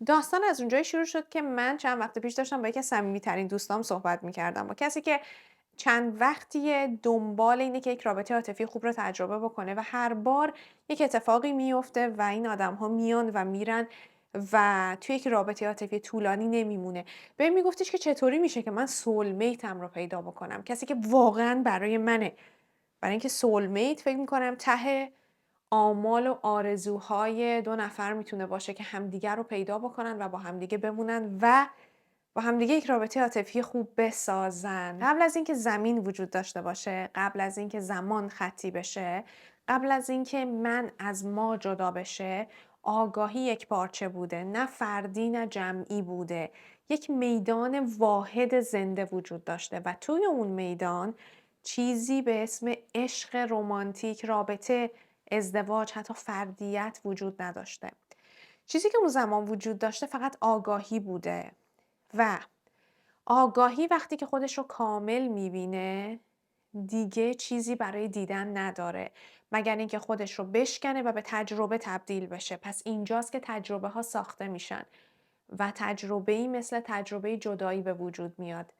داستان از اونجایی شروع شد که من چند وقت پیش داشتم با یکی از صمیمیترین دوستام صحبت می‌کردم. با کسی که چند وقتیه دنبال اینه که یک رابطه عاطفی خوب رو تجربه بکنه و هر بار یک اتفاقی میفته و این آدم‌ها میان و میرن و توی یک رابطه عاطفی طولانی نمیمونه. بهم میگفتش که چطوری میشه که من سولمیتم رو پیدا بکنم، کسی که واقعا برای منه. برای اینکه سولمیت فکر میکنم ته آمال و آرزوهای 2 نفر میتونه باشه که همدیگر رو پیدا بکنن و با همدیگه بمونن و با همدیگه یک رابطه عاطفی خوب بسازن. قبل از اینکه زمین وجود داشته باشه، قبل از اینکه زمان خطی بشه، قبل از اینکه من از ما جدا بشه، آگاهی یک پارچه بوده، نه فردی نه جمعی بوده. یک میدان واحد زنده وجود داشته و توی اون میدان چیزی به اسم عشق رمانتیک، رابطه، ازدواج، حتی فردیت وجود نداشته. چیزی که اون زمان وجود داشته فقط آگاهی بوده و آگاهی وقتی که خودش رو کامل می‌بینه، دیگه چیزی برای دیدن نداره، مگر اینکه خودش رو بشکنه و به تجربه تبدیل بشه. پس اینجاست که تجربه‌ها ساخته میشن و تجربه‌ای مثل تجربه جدایی به وجود میاد.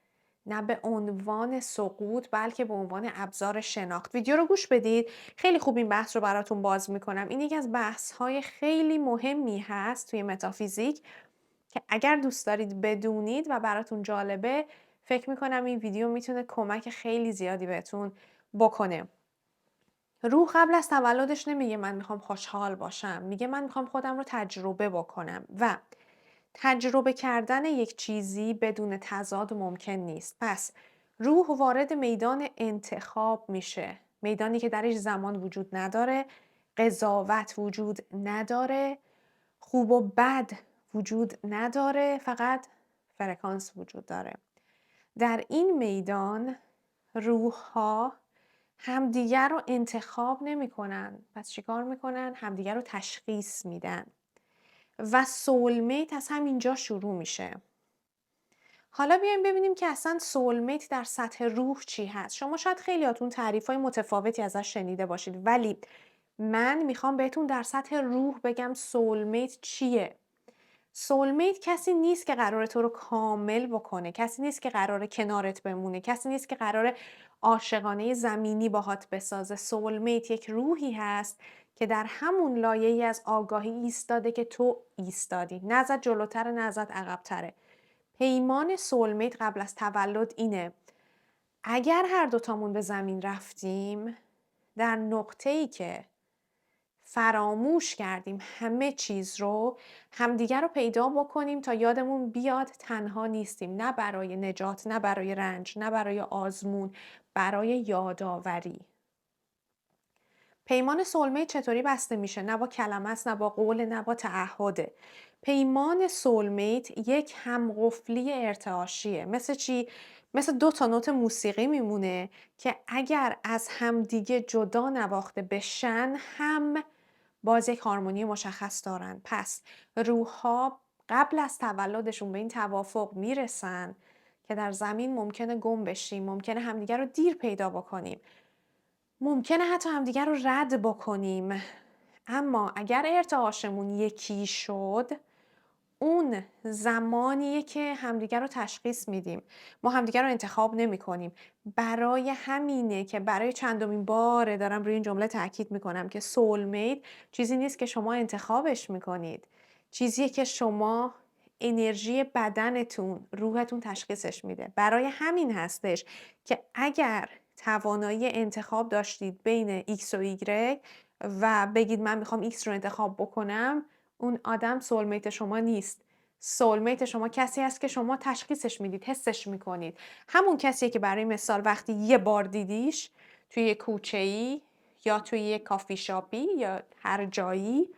نه به عنوان سقوط بلکه به عنوان ابزار شناخت. ویدیو رو گوش بدید. خیلی خوب این بحث رو براتون باز میکنم. این یکی از بحث‌های خیلی مهمی هست توی متافیزیک که اگر دوست دارید بدونید و براتون جالبه، فکر میکنم این ویدیو میتونه کمک خیلی زیادی بهتون بکنه. روح قبل از تولدش نمیگه من میخوام خوشحال باشم، میگه من میخوام خودم رو تجربه بکنم و تجربه کردن یک چیزی بدون تضاد ممکن نیست. پس روح وارد میدان انتخاب میشه، میدانی که درش زمان وجود نداره، قضاوت وجود نداره، خوب و بد وجود نداره، فقط فرکانس وجود داره. در این میدان روح‌ها همدیگر رو انتخاب نمی‌کنن. پس چیکار می‌کنن؟ همدیگر رو تشخیص میدن. و سولمیت از همینجا شروع میشه. حالا بیایم ببینیم که اصلا سولمیت در سطح روح چی هست. شما شاید خیلیاتون تعریف‌های متفاوتی ازش شنیده باشید، ولی من میخوام بهتون در سطح روح بگم سولمیت چیه. سولمیت کسی نیست که قراره تو رو کامل بکنه، کسی نیست که قراره کنارت بمونه، کسی نیست که قراره عاشقانه زمینی باهات بسازه. سولمیت یک روحی هست که در همون لایه‌ای از آگاهی ایستاده که تو ایستادی، نه ازت جلوتره نه ازت عقب‌تره. پیمان سولمیت قبل از تولد اینه: اگر هر دوتامون به زمین رفتیم، در نقطه‌ای که فراموش کردیم همه چیز رو، همدیگر رو پیدا بکنیم تا یادمون بیاد تنها نیستیم، نه برای نجات، نه برای رنج، نه برای آزمون، برای یادآوری. پیمان سولمیت چطوری بسته میشه؟ نه با کلمه است، نه با قول، نه با تعهده. پیمان سولمیت یک همقفلی ارتعاشیه. مثل چی؟ مثل 2 تا نوت موسیقی میمونه که اگر از همدیگه جدا نواخته بشن هم باز یک هارمونی مشخص دارن. پس روح‌ها قبل از تولدشون به این توافق میرسن که در زمین ممکنه گم بشیم، ممکنه همدیگه رو دیر پیدا بکنیم، ممکنه حتی همدیگه رو رد بکنیم. اما اگر ارتعاشمون یکی شد، اون زمانیه که همدیگه رو تشخیص میدیم. ما همدیگه رو انتخاب نمی کنیم. برای همینه که برای چندمین باره دارم روی این جمله تاکید میکنم که سولمیت چیزی نیست که شما انتخابش میکنید. چیزیه که شما انرژی بدنتون، روحتون تشخیصش میده. برای همین هستش که اگر توانایی انتخاب داشتید بین X و Y و بگید من میخوام X رو انتخاب بکنم، اون آدم سولمیت شما نیست. سولمیت شما کسی است که شما تشخیصش میدید، حسش میکنید. همون کسیه که برای مثال وقتی یه بار دیدیش توی یه کوچه‌ای یا توی یه کافی شاپی یا هر جایی،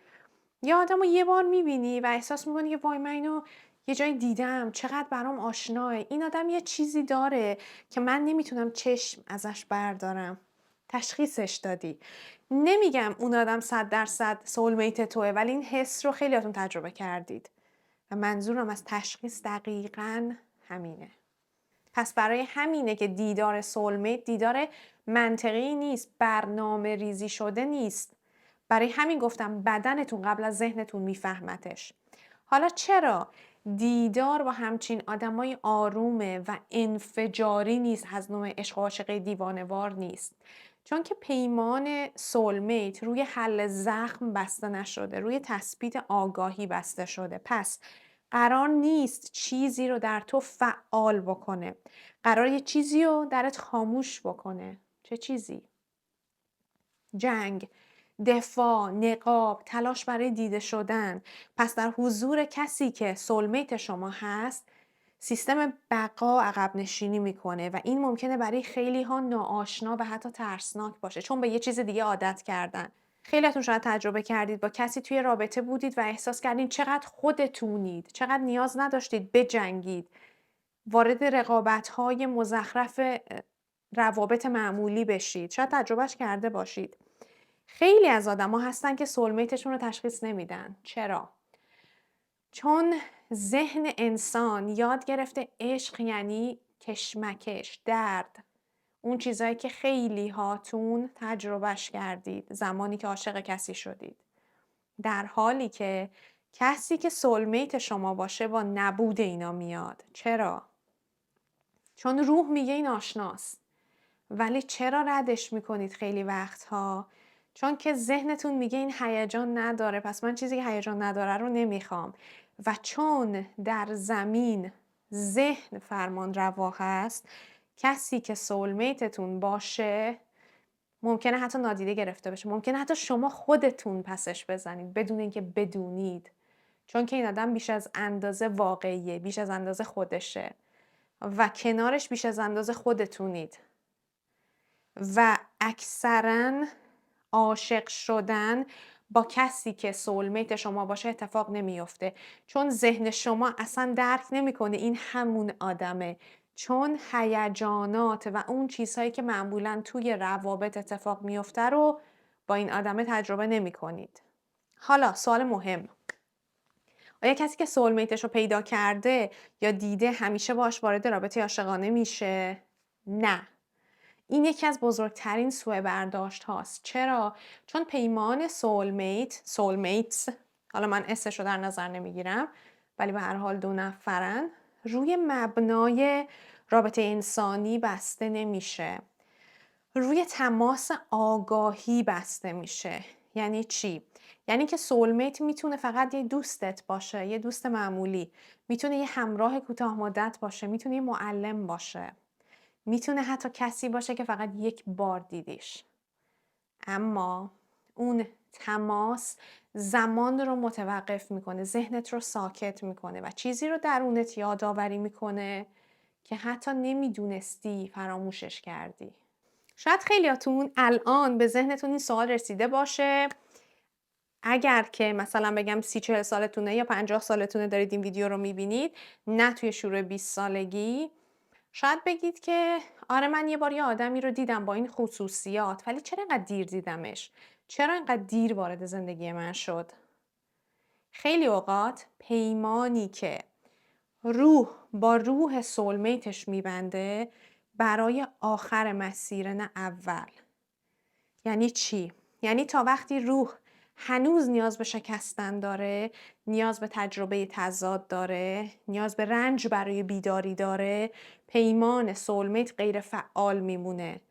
یا آدم رو یه بار میبینی و احساس میکنی که وای من اینو یه جایی دیدم، چقدر برام آشناه، این آدم یه چیزی داره که من نمیتونم چشم ازش بردارم. تشخیصش دادی. نمیگم اون آدم 100% سولمیت توه، ولی این حس رو خیلیاتون تجربه کردید و منظورم از تشخیص دقیقاً همینه. پس برای همینه که دیدار سولمیت دیدار منطقی نیست، برنامه ریزی شده نیست. برای همین گفتم بدنتون قبل از ذهنتون میفهمتش. حالا چرا دیدار با همچین آدمای آرومه و انفجاری نیست، از نوع عشق و عاشقی دیوانه‌وار نیست؟ چون که پیمان سولمیت روی حل زخم بسته نشده، روی تثبیت آگاهی بسته شده. پس قرار نیست چیزی رو در تو فعال بکنه. قرار یه چیزی رو درت خاموش بکنه. چه چیزی؟ جنگ، دفاع، نقاب، تلاش برای دیده شدن. پس در حضور کسی که سولمیت شما هست، سیستم بقا عقب نشینی میکنه و این ممکنه برای خیلی ها ناآشنا و حتی ترسناک باشه، چون به یه چیز دیگه عادت کردن. خیلیاتون شاید تجربه کردید با کسی توی رابطه بودید و احساس کردین چقدر خودتونید، چقدر نیاز نداشتید بجنگید، وارد رقابت‌های مزخرف روابط معمولی بشید. شاید تجربهش کرده باشید. خیلی از آدم‌ها هستن که سولمیتشون رو تشخیص نمیدن. چرا؟ چون ذهن انسان یاد گرفته عشق یعنی کشمکش، درد. اون چیزایی که خیلی هاتون تجربهش کردید زمانی که عاشق کسی شدید. در حالی که کسی که سولمیت شما باشه با نبود اینا میاد. چرا؟ چون روح میگه این آشناست. ولی چرا ردش میکنید خیلی وقتها؟ چون که ذهنتون میگه این هیجان نداره، پس من چیزی که هیجان نداره رو نمیخوام. و چون در زمین ذهن فرمان روا هست، کسی که سولمیتتون باشه ممکنه حتی نادیده گرفته بشه، ممکنه حتی شما خودتون پسش بزنید بدون اینکه بدونید، چون که این آدم بیش از اندازه واقعیه، بیش از اندازه خودشه و کنارش بیش از اندازه خودتونید. و اکثرا عاشق شدن با کسی که سولمیت شما باشه اتفاق نمیفته، چون ذهن شما اصلا درک نمیکنه این همون آدمه، چون هیجانات و اون چیزهایی که معمولا توی روابط اتفاق میفته رو با این آدمه تجربه نمی کنید. حالا سوال مهم، آیا کسی که سولمیتش رو پیدا کرده یا دیده همیشه باش وارد رابطه عاشقانه میشه؟ نه. این یکی از بزرگترین سوء برداشت هاست. چرا؟ چون پیمان سولمیتس، حالا من اسمش رو در نظر نمیگیرم، ولی به هر حال 2 نفرن، روی مبنای رابطه انسانی بسته نمیشه. روی تماس آگاهی بسته میشه. یعنی چی؟ یعنی که سولمیت میتونه فقط یه دوستت باشه، یه دوست معمولی، میتونه یه همراه کوتاه مدت باشه، میتونه یه معلم باشه، میتونه حتی کسی باشه که فقط یک بار دیدیش. اما اون تماس زمان رو متوقف میکنه، ذهنت رو ساکت میکنه و چیزی رو درونت یادآوری میکنه که حتی نمیدونستی فراموشش کردی. شاید خیلیاتون الان به ذهنتون این سوال رسیده باشه، اگر که مثلا بگم 30-40 سالتونه یا 50 سالتونه دارید این ویدیو رو میبینید، نه توی شروع 20 سالگی، شاید بگید که آره من یه بار یه آدمی رو دیدم با این خصوصیات، ولی چرا اینقدر دیر دیدمش؟ چرا اینقدر دیر وارد زندگی من شد؟ خیلی اوقات پیمانی که روح با روح سولمیتش میبنده برای آخر مسیر، نه اول. یعنی چی؟ یعنی تا وقتی روح هنوز نیاز به شکستن داره، نیاز به تجربه تضاد داره، نیاز به رنج برای بیداری داره، پیمان سولمیت غیر فعال میمونه.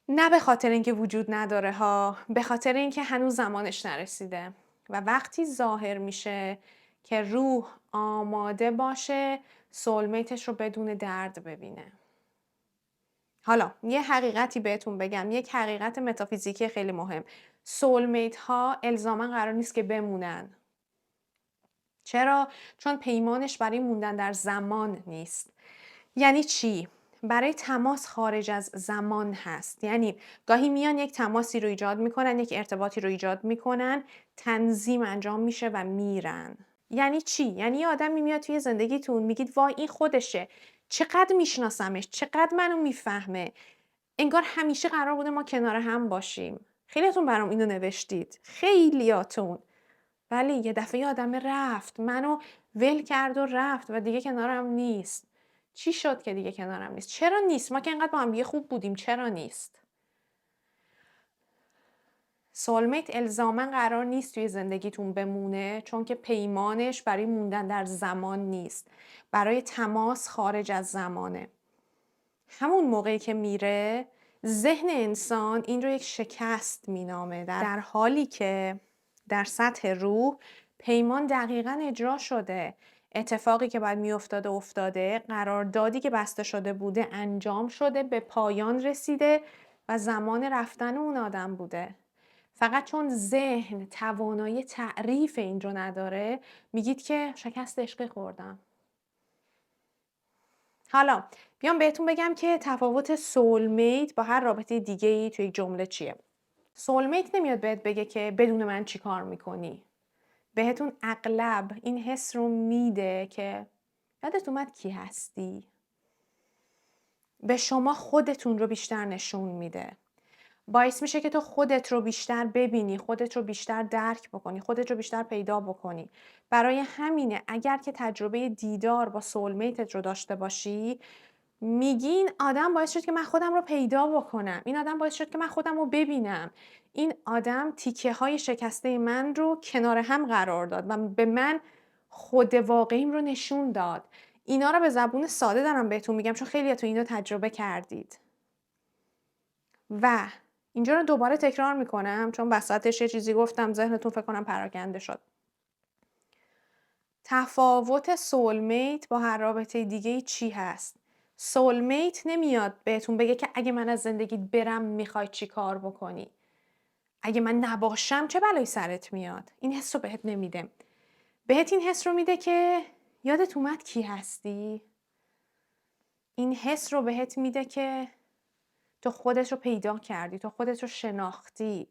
نه به خاطر اینکه وجود نداره ها، به خاطر اینکه هنوز زمانش نرسیده. و وقتی ظاهر میشه که روح آماده باشه سولمیتش رو بدون درد ببینه. حالا یه حقیقتی بهتون بگم، یک حقیقت متافیزیکی خیلی مهم. سولمیت ها الزاما قرار نیست که بمونن. چرا؟ چون پیمانش برای موندن در زمان نیست. یعنی چی؟ برای تماس خارج از زمان هست. یعنی گاهی میان یک تماسی رو ایجاد میکنن، یک ارتباطی رو ایجاد میکنن، تنظیم انجام میشه و میرن. یعنی چی؟ یعنی یه آدمی میاد توی زندگیتون، میگید وای این خودشه، چقدر میشناسمش، چقدر منو میفهمه، انگار همیشه قرار بوده ما کنار هم باشیم. خیلیاتون برام اینو نوشتید، خیلیاتون. ولی یه دفعه یه آدم رفت، منو ول کرد و رفت و دیگه کنارم نیست. چی شد که دیگه کنارم نیست؟ چرا نیست؟ ما که انقدر با هم دیگه خوب بودیم، چرا نیست؟ سولمیت الزاما قرار نیست توی زندگیتون بمونه، چون که پیمانش برای موندن در زمان نیست، برای تماس خارج از زمانه. همون موقعی که میره، ذهن انسان این رو یک شکست مینامه، در حالی که در سطح روح پیمان دقیقاً اجرا شده. اتفاقی که باید میافتاده افتاده، قراردادی که بسته شده بوده انجام شده، به پایان رسیده و زمان رفتن اون آدم بوده. فقط چون ذهن توانایی تعریف این رو نداره، میگید که شکست عشقی خوردم. حالا بیام بهتون بگم که تفاوت سولمیت با هر رابطه دیگه‌ای توی یک جمله چیه. سولمیت نمیاد بهت بگه که بدون من چی کار میکنی. بهتون اغلب این حس رو میده که یادت اومد کی هستی. به شما خودتون رو بیشتر نشون میده. باعث میشه که تو خودت رو بیشتر ببینی، خودت رو بیشتر درک بکنی، خودت رو بیشتر پیدا بکنی. برای همینه اگر که تجربه دیدار با سولمیتت رو داشته باشی، میگی این آدم باعث شد که من خودم رو پیدا بکنم. این آدم باعث شد که من خودم رو ببینم. این آدم تیکه های شکسته من رو کنار هم قرار داد و به من خود واقعیم رو نشون داد. اینا رو به زبون ساده دارم بهتون میگم، چون خیلیاتون اینو تجربه کردید. و اینجا رو دوباره تکرار میکنم، چون وسطش یه چیزی گفتم ذهنتون فکر کنم پراکنده شد. تفاوت سولمیت با هر رابطه دیگه چی هست؟ سولمیت نمیاد بهتون بگه که اگه من از زندگیت برم میخوای چی کار بکنی. اگه من نباشم چه بلایی سرت میاد. این حس رو بهت نمیده. بهت این حس رو میده که یادت اومد کی هستی؟ این حس رو بهت میده که تو خودت رو پیدا کردی، تو خودت رو شناختی.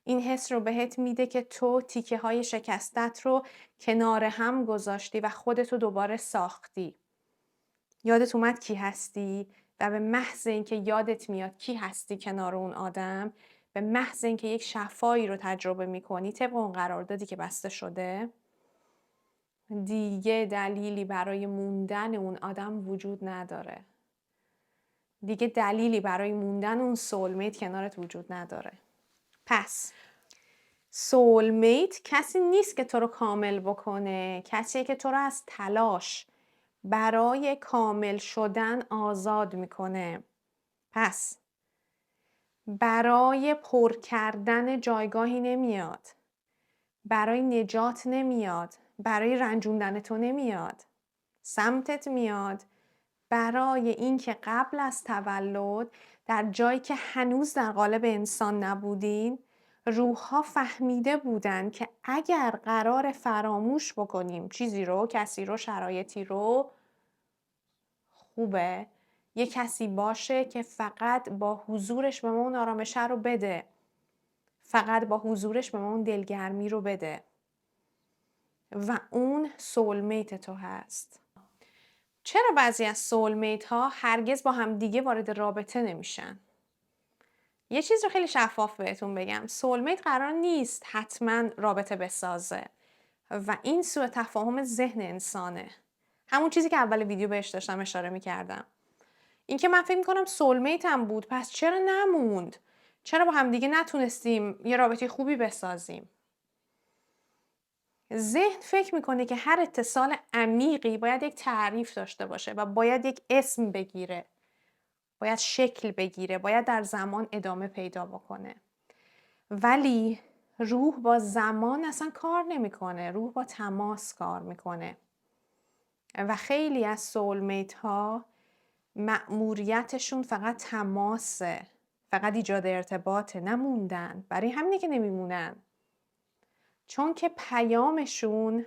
این حس رو بهت میده که تو تیکه های شکستت رو کنار هم گذاشتی و خودت رو دوباره ساختی. یادت اومد کی هستی و به محض اینکه یادت میاد کی هستی کنار اون آدم، به محض اینکه یک شفایی رو تجربه میکنی طبق اون قراردادی که بسته شده، دیگه دلیلی برای موندن اون آدم وجود نداره. دیگه دلیلی برای موندن اون سولمیت کنارت وجود نداره. پس سولمیت کسی نیست که تو رو کامل بکنه، کسیه که تو رو از تلاش برای کامل شدن آزاد میکنه. پس برای پر کردن جایگاهی نمیاد، برای نجات نمیاد، برای رنجوندن تو نمیاد. سمتت میاد برای اینکه قبل از تولد در جایی که هنوز در قالب انسان نبودین، روح‌ها فهمیده بودن که اگر قرار فراموش بکنیم چیزی رو، کسی رو، شرایطی رو، خوبه یه کسی باشه که فقط با حضورش به ما اون آرامشه رو بده، فقط با حضورش به ما اون دلگرمی رو بده و اون سولمیت تو هست. چرا بعضی از سولمیت ها هرگز با هم دیگه وارد رابطه نمیشن؟ یه چیز رو خیلی شفاف بهتون بگم، سولمیت قرار نیست حتما رابطه بسازه و این سوء تفاهم ذهن انسانه. همون چیزی که اول ویدیو بهش داشتم اشاره میکردم. این که من فکر میکنم سولمیت هم بود، پس چرا نموند؟ چرا با هم دیگه نتونستیم یه رابطه خوبی بسازیم؟ ذهن فکر میکنه که هر اتصال عمیقی باید یک تعریف داشته باشه و باید یک اسم بگیره، باید شکل بگیره، باید در زمان ادامه پیدا بکنه. ولی روح با زمان اصلا کار نمیکنه، روح با تماس کار میکنه. و خیلی از سولمیت ها مأموریتشون فقط تماسه، فقط ایجاد ارتباطه، نموندن. برای همینه که نمیمونن، چون که پیامشون،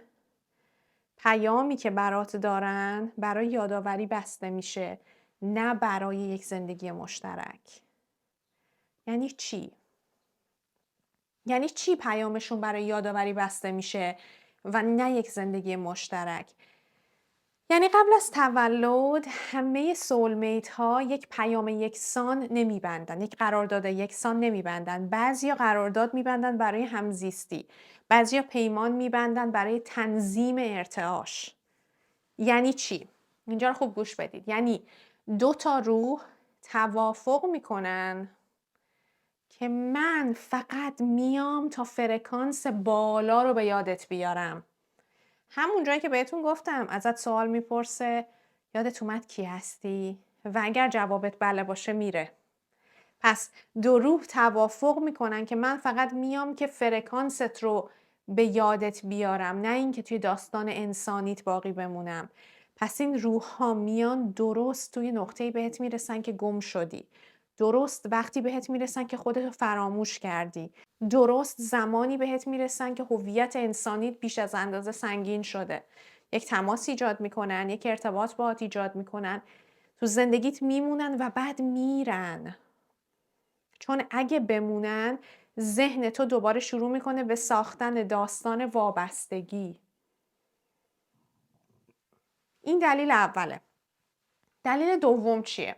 پیامی که برات دارن برای یادآوری بسته میشه، نه برای یک زندگی مشترک. یعنی چی؟ یعنی چی پیامشون برای یادآوری بسته میشه و نه یک زندگی مشترک؟ یعنی قبل از تولد همه سولمیت ها یک پیام یکسان نمیبندن، یک قرارداد یکسان نمیبندن. بعضیا قرارداد میبندن برای همزیستی، بعضیا پیمان میبندن برای تنظیم ارتعاش. یعنی چی؟ اینجا رو خوب گوش بدید. یعنی دو تا روح توافق میکنن که من فقط میام تا فرکانس بالا رو به یادت بیارم. همون جایی که بهتون گفتم ازت سوال میپرسه یادت اومد کی هستی؟ و اگر جوابت بله باشه میره. پس دو روح توافق میکنن که من فقط میام که فرکانست رو به یادت بیارم، نه اینکه توی داستان انسانیت باقی بمونم. پس این روح ها میان درست توی نقطه‌ای بهت میرسن که گم شدی. درست وقتی بهت میرسن که خودتو فراموش کردی. درست زمانی بهت میرسن که هویت انسانیت بیش از اندازه سنگین شده. یک تماس ایجاد میکنن، یک ارتباط باهات ایجاد میکنن، تو زندگیت میمونن و بعد میرن. چون اگه بمونن ذهن تو دوباره شروع میکنه به ساختن داستان وابستگی. این دلیل اوله. دلیل دوم چیه؟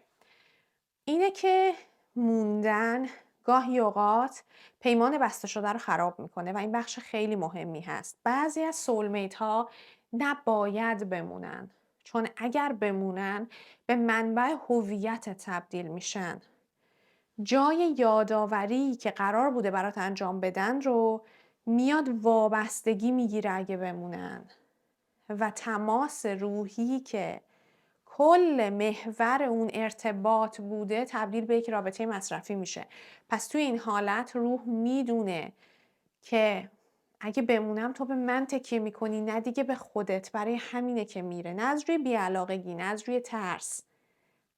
اینه که موندن گاهی اوقات پیمان بسته شده رو خراب میکنه و این بخش خیلی مهمی هست. بعضی از سولمیت ها نباید بمونن، چون اگر بمونن به منبع هویت تبدیل میشن. جای یادآوری که قرار بوده برات انجام بدن رو میاد وابستگی میگیره اگه بمونن و تماس روحی که کل محور اون ارتباط بوده تبدیل به یک رابطه مصرفی میشه. پس توی این حالت روح میدونه که اگه بمونم تو به من تکیه میکنی، نه دیگه به خودت. برای همینه که میره، نه از روی بیعلاقگی، نه از روی ترس،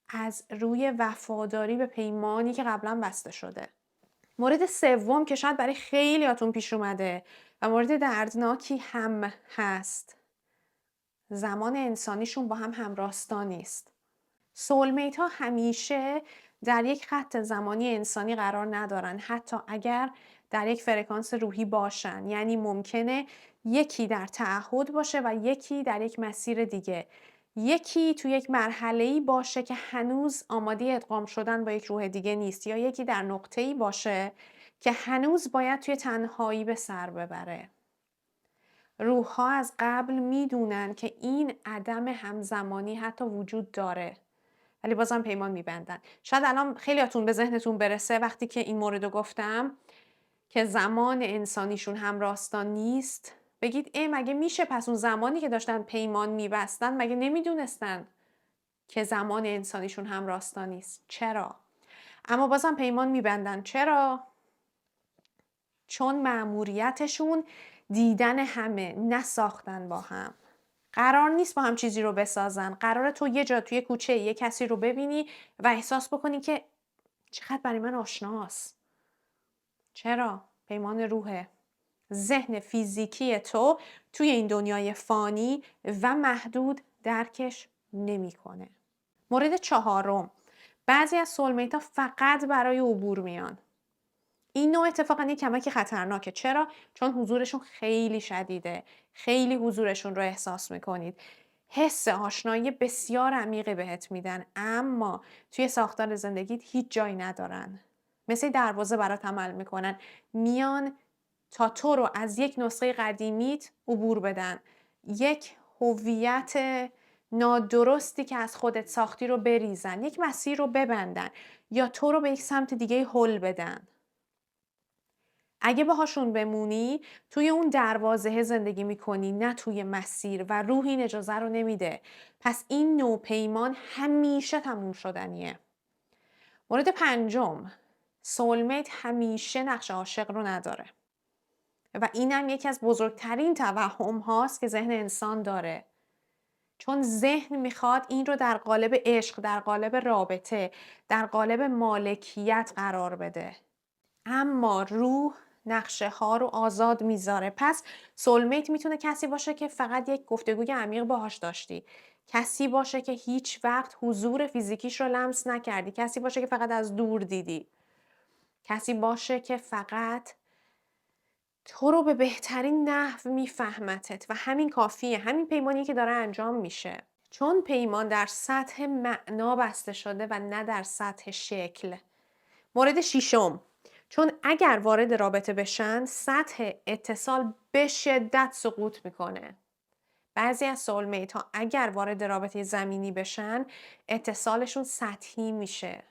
از روی وفاداری به پیمانی که قبلا بسته شده. مورد سوم که شاید برای خیلیاتون پیش اومده و مورد دردناکی هم هست، زمان انسانیشون با هم همراستا نیست. سولمیت ها همیشه در یک خط زمانی انسانی قرار ندارن، حتی اگر در یک فرکانس روحی باشن. یعنی ممکنه یکی در تعهد باشه و یکی در یک مسیر دیگه. یکی تو یک مرحله‌ای باشه که هنوز آماده ادغام شدن با یک روح دیگه نیست، یا یکی در نقطه‌ای باشه که هنوز باید توی تنهایی به سر ببره. روح‌ها از قبل میدونن که این عدم همزمانی حتی وجود داره، ولی بازم پیمان میبندن. شاید الان خیلیاتون به ذهنتون برسه وقتی که این موردو گفتم که زمان انسانیشون همراستا نیست، بگید مگه میشه؟ پس اون زمانی که داشتن پیمان میبستن مگه نمیدونستن که زمان انسانیشون همراستا نیست؟ چرا؟ اما بازم پیمان میبندن. چرا؟ چون مأموریتشون دیدن همه، نه ساختن با هم. قرار نیست با هم چیزی رو بسازن. قراره تو یه جا توی کوچه یه کسی رو ببینی و احساس بکنی که چقدر برای من آشناست. چرا؟ پیمان روحه. ذهن فیزیکی تو توی این دنیای فانی و محدود درکش نمیکنه. مورد چهارم، بعضی از سولمیت ها فقط برای عبور میان. این نوع اتفاقا یک کمکی خطرناکه. چرا؟ چون حضورشون خیلی شدیده. خیلی حضورشون رو احساس میکنید. حس آشنایی بسیار عمیقی بهت میدن، اما توی ساختار زندگیت هیچ جایی ندارن. مثل دروازه برات عمل میکنن. میان تا تو رو از یک نسخه قدیمیت عبور بدن. یک هویت نادرستی که از خودت ساختی رو بریزن. یک مسیر رو ببندن یا تو رو به یک سمت دیگه هل بدن. اگه باهاشون بمونی توی اون دروازه زندگی میکنی، نه توی مسیر، و روح این اجازه رو نمیده. پس این نوع پیمان همیشه تموم شدنیه. مورد پنجم، سولمیت همیشه نقش عاشق رو نداره و اینم یکی از بزرگترین توهم هاست که ذهن انسان داره. چون ذهن میخواد این رو در قالب عشق، در قالب رابطه، در قالب مالکیت قرار بده. اما روح نقشه ها رو آزاد میذاره. پس سولمیت میتونه کسی باشه که فقط یک گفتگوی عمیق باهاش داشتی، کسی باشه که هیچ وقت حضور فیزیکیش رو لمس نکردی، کسی باشه که فقط از دور دیدی، کسی باشه که فقط تو رو به بهترین نحو میفهمتت و همین کافیه. همین پیمانی که داره انجام میشه. چون پیمان در سطح معنا بسته شده و نه در سطح شکل. مورد ششم، چون اگر وارد رابطه بشن سطح اتصال به شدت سقوط میکنه. بعضی از سولمیت ها اگر وارد رابطه زمینی بشن اتصالشون سطحی میشه.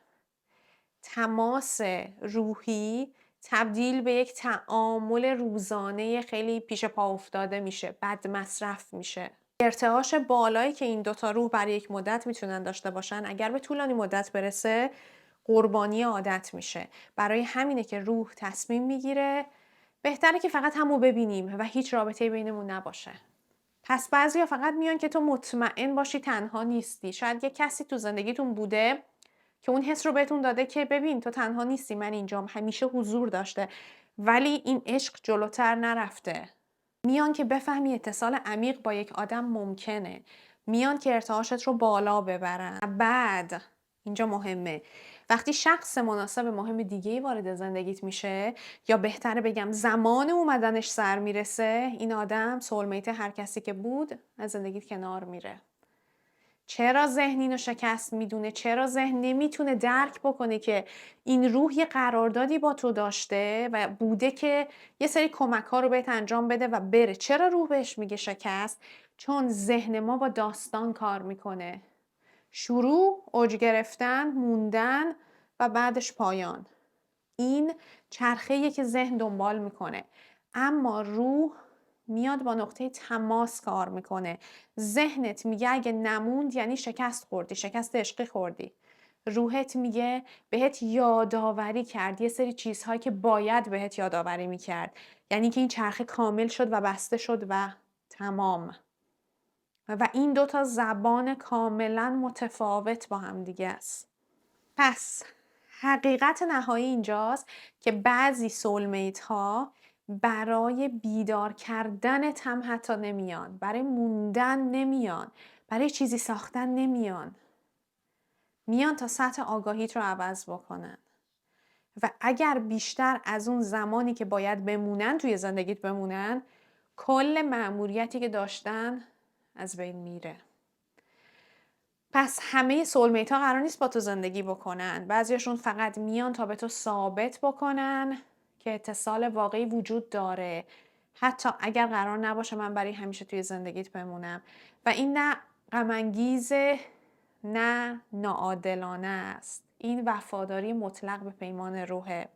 تماس روحی تبدیل به یک تعامل روزانه خیلی پیش پا افتاده میشه، بد مصرف میشه. ارتعاش بالایی که این دوتا روح برای یک مدت میتونن داشته باشن اگر به طولانی مدت برسه قربانی عادت میشه. برای همینه که روح تصمیم میگیره بهتره که فقط همو ببینیم و هیچ رابطه بینمون نباشه. پس بعضیا فقط میان که تو مطمئن باشی تنها نیستی. شاید یه کسی تو زندگیتون بوده که اون حس رو بهتون داده که ببین تو تنها نیستی، من اینجام، همیشه حضور داشته، ولی این عشق جلوتر نرفته. میان که بفهمی اتصال عمیق با یک آدم ممکنه. میان که ارتعاشت رو بالا ببرن. بعد اینجا مهمه وقتی شخص مناسب مهم دیگه‌ای وارد زندگیت میشه، یا بهتره بگم زمان اومدنش سر میرسه، این آدم سولمیت هر کسی که بود از زندگیت کنار میره. چرا ذهن اینو شکست میدونه؟ چرا ذهن نمیتونه درک بکنه که این روح یه قراردادی با تو داشته و بوده که یه سری کمک ها رو بهت انجام بده و بره؟ چرا روح بهش میگه شکست؟ چون ذهن ما با داستان کار میکنه. شروع، اوج گرفتن، موندن و بعدش پایان. این چرخه‌ایه که ذهن دنبال میکنه. اما روح میاد با نقطه تماس کار میکنه. ذهنت میگه اگه نموند یعنی شکست خوردی، شکست عشقی خوردی. روحت میگه بهت یادآوری کرد یه سری چیزهایی که باید بهت یادآوری میکرد. یعنی که این چرخه کامل شد و بسته شد و تمام. و این دوتا زبان کاملا متفاوت با هم دیگه است. پس حقیقت نهایی اینجاست که بعضی سولمیت ها برای بیدار کردنت هم حتی نمیان، برای موندن نمیان، برای چیزی ساختن نمیان. میان تا سطح آگاهیت رو عوض بکنن. و اگر بیشتر از اون زمانی که باید بمونن توی زندگیت بمونن، کل مأموریتی که داشتن از بین میره. پس همه سولمیت ها قرار نیست با تو زندگی بکنن. بعضیشون فقط میان تا به تو ثابت بکنن که اتصال واقعی وجود داره، حتی اگر قرار نباشه من برای همیشه توی زندگیت بمونم. و این نه غم انگیزه نه ناعادلانه است. این وفاداری مطلق به پیمان روحه.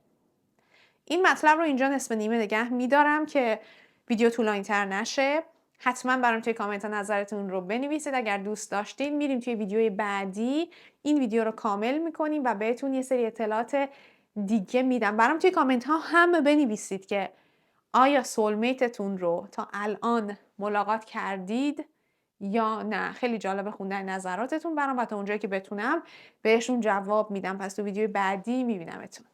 این مطلب رو اینجا نصف نیمه نگه میدارم که ویدیو طولانی تر نشه. حتما برام توی کامنت ها نظرتون رو بنویسید. اگر دوست داشتین میریم توی ویدیوی بعدی این ویدیو رو کامل میکنیم و بهتون یه سری اطلاعات دیگه میدم. برام توی کامنت ها هم بنویسید که آیا سولمیتتون رو تا الان ملاقات کردید یا نه. خیلی جالب خوندن نظراتتون برام و تا اونجایی که بتونم بهشون جواب میدم. پس تو ویدیوی بعدی میبینمتون.